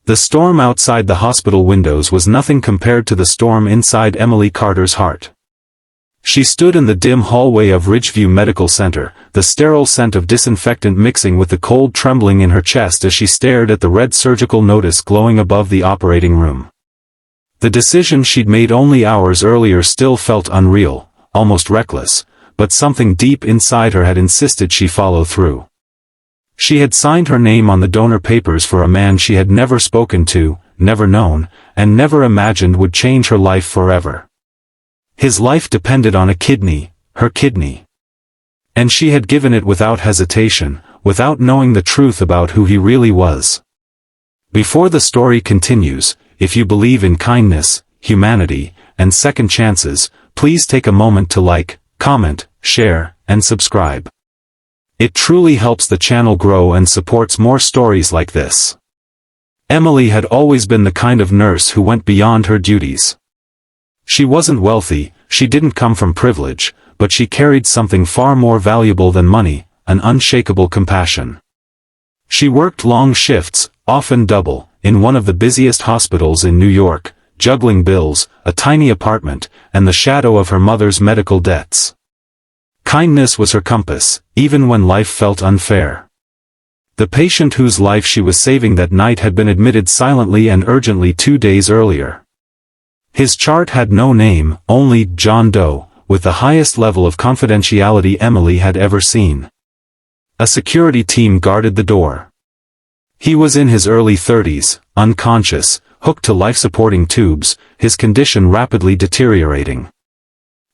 The storm outside the hospital windows was nothing compared to the storm inside Emily Carter's heart. She stood in the dim hallway of Ridgeview Medical Center, the sterile scent of disinfectant mixing with the cold trembling in her chest as she stared at the red surgical notice glowing above the operating room. The decision she'd made only hours earlier still felt unreal, almost reckless, but something deep inside her had insisted she follow through. She had signed her name on the donor papers for a man she had never spoken to, never known, and never imagined would change her life forever. His life depended on a kidney, her kidney. And she had given it without hesitation, without knowing the truth about who he really was. Before the story continues, if you believe in kindness, humanity, and second chances, please take a moment to like, comment, share, and subscribe. It truly helps the channel grow and supports more stories like this. Emily had always been the kind of nurse who went beyond her duties. She wasn't wealthy, she didn't come from privilege, but she carried something far more valuable than money, an unshakable compassion. She worked long shifts, often double, in one of the busiest hospitals in New York, juggling bills, a tiny apartment, and the shadow of her mother's medical debts. Kindness was her compass, even when life felt unfair. The patient whose life she was saving that night had been admitted silently and urgently 2 days earlier. His chart had no name, only John Doe, with the highest level of confidentiality Emily had ever seen. A security team guarded the door. He was in his early 30s, unconscious, hooked to life-supporting tubes, his condition rapidly deteriorating.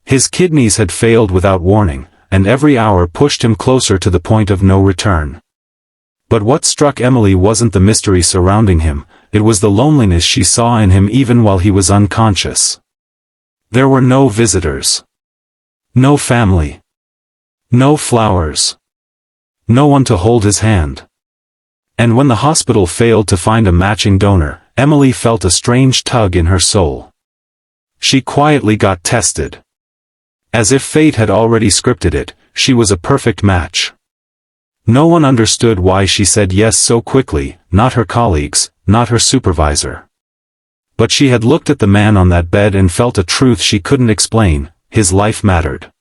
His kidneys had failed without warning, and every hour pushed him closer to the point of no return. But what struck Emily wasn't the mystery surrounding him, it was the loneliness she saw in him even while he was unconscious. There were no visitors. No family. No flowers. No one to hold his hand. And when the hospital failed to find a matching donor, Emily felt a strange tug in her soul. She quietly got tested. As if fate had already scripted it, she was a perfect match. No one understood why she said yes so quickly, not her colleagues, not her supervisor. But she had looked at the man on that bed and felt a truth she couldn't explain: his life mattered.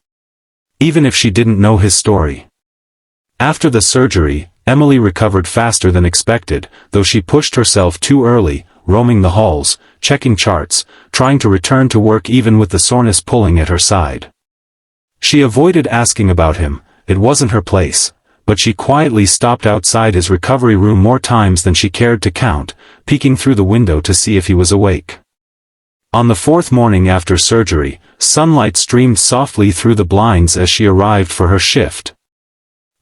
Even if she didn't know his story. After the surgery, Emily recovered faster than expected, though she pushed herself too early, roaming the halls, checking charts, trying to return to work even with the soreness pulling at her side. She avoided asking about him, it wasn't her place, but she quietly stopped outside his recovery room more times than she cared to count, peeking through the window to see if he was awake. On the 4th morning after surgery, sunlight streamed softly through the blinds as she arrived for her shift.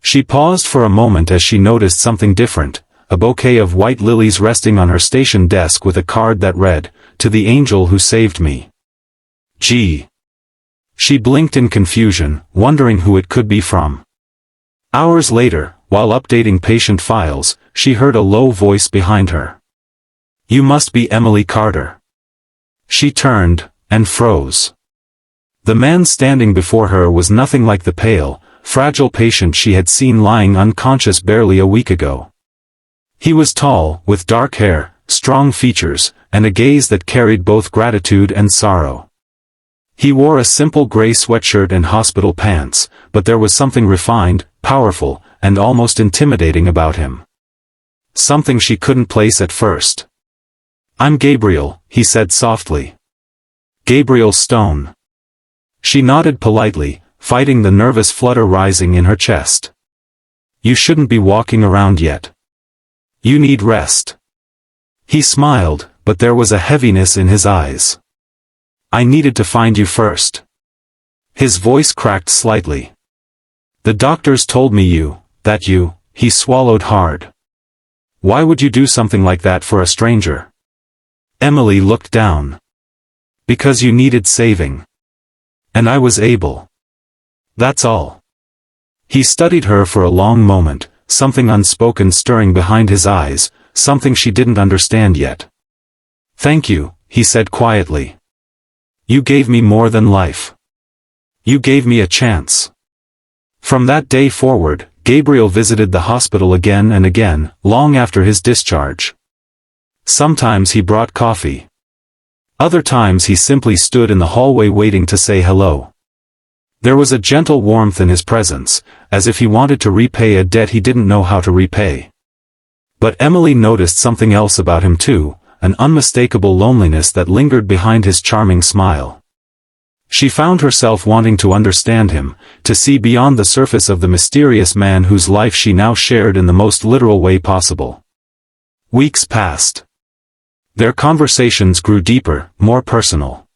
She paused for a moment as she noticed something different, a bouquet of white lilies resting on her station desk with a card that read, "To the angel who saved me." Gee. She blinked in confusion, wondering who it could be from. Hours later, while updating patient files, she heard a low voice behind her. "You must be Emily Carter." She turned, and froze. The man standing before her was nothing like the pale, fragile patient she had seen lying unconscious barely a week ago. He was tall, with dark hair, strong features, and a gaze that carried both gratitude and sorrow. He wore a simple gray sweatshirt and hospital pants, but there was something refined, powerful, and almost intimidating about him. Something she couldn't place at first. "I'm Gabriel," he said softly. "Gabriel Stone." She nodded politely, fighting the nervous flutter rising in her chest. "You shouldn't be walking around yet. You need rest." He smiled, but there was a heaviness in his eyes. "I needed to find you first." His voice cracked slightly. "The doctors told me that you," he swallowed hard. "Why would you do something like that for a stranger?" Emily looked down. "Because you needed saving. And I was able. That's all." He studied her for a long moment, something unspoken stirring behind his eyes, something she didn't understand yet. "Thank you," he said quietly. "You gave me more than life. You gave me a chance." From that day forward, Gabriel visited the hospital again and again, long after his discharge. Sometimes he brought coffee. Other times he simply stood in the hallway waiting to say hello. There was a gentle warmth in his presence, as if he wanted to repay a debt he didn't know how to repay. But Emily noticed something else about him too, an unmistakable loneliness that lingered behind his charming smile. She found herself wanting to understand him, to see beyond the surface of the mysterious man whose life she now shared in the most literal way possible. Weeks passed. Their conversations grew deeper, more personal.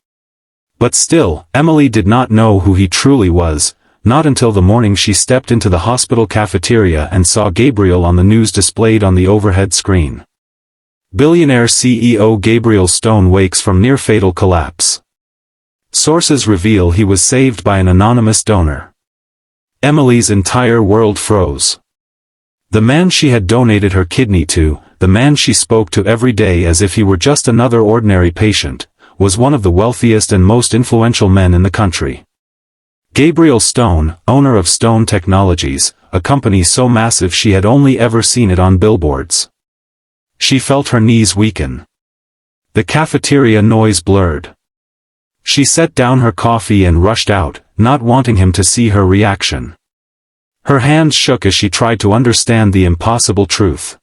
But still, Emily did not know who he truly was, not until the morning she stepped into the hospital cafeteria and saw Gabriel on the news displayed on the overhead screen. Billionaire CEO Gabriel Stone wakes from near-fatal collapse. Sources reveal he was saved by an anonymous donor. Emily's entire world froze. The man she had donated her kidney to, the man she spoke to every day as if he were just another ordinary patient, was one of the wealthiest and most influential men in the country. Gabriel Stone, owner of Stone Technologies, a company so massive she had only ever seen it on billboards. She felt her knees weaken. The cafeteria noise blurred. She set down her coffee and rushed out, not wanting him to see her reaction. Her hands shook as she tried to understand the impossible truth.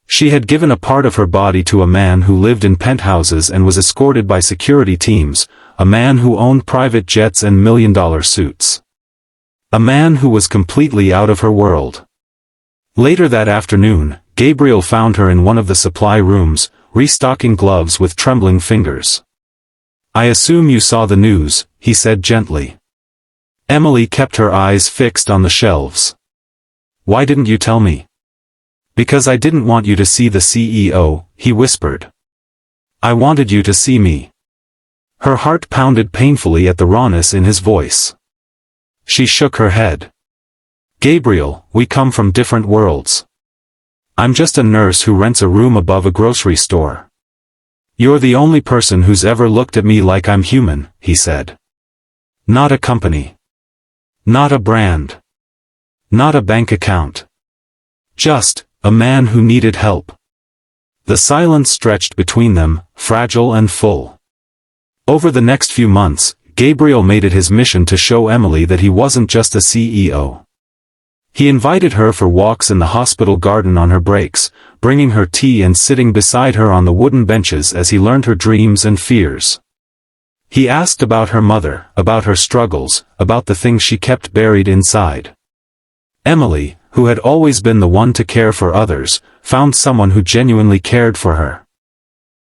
She had given a part of her body to a man who lived in penthouses and was escorted by security teams, a man who owned private jets and million-dollar suits. A man who was completely out of her world. Later that afternoon, Gabriel found her in one of the supply rooms, restocking gloves with trembling fingers. "I assume you saw the news," he said gently. Emily kept her eyes fixed on the shelves. "Why didn't you tell me?" "Because I didn't want you to see the CEO," he whispered. "I wanted you to see me." Her heart pounded painfully at the rawness in his voice. She shook her head. "Gabriel, we come from different worlds. I'm just a nurse who rents a room above a grocery store. You're the only person who's ever looked at me like I'm human," he said. "Not a company. Not a brand. Not a bank account. Just a man who needed help." The silence stretched between them, fragile and full. Over the next few months, Gabriel made it his mission to show Emily that he wasn't just a CEO. He invited her for walks in the hospital garden on her breaks, bringing her tea and sitting beside her on the wooden benches as he learned her dreams and fears. He asked about her mother, about her struggles, about the things she kept buried inside. Emily, who had always been the one to care for others, found someone who genuinely cared for her.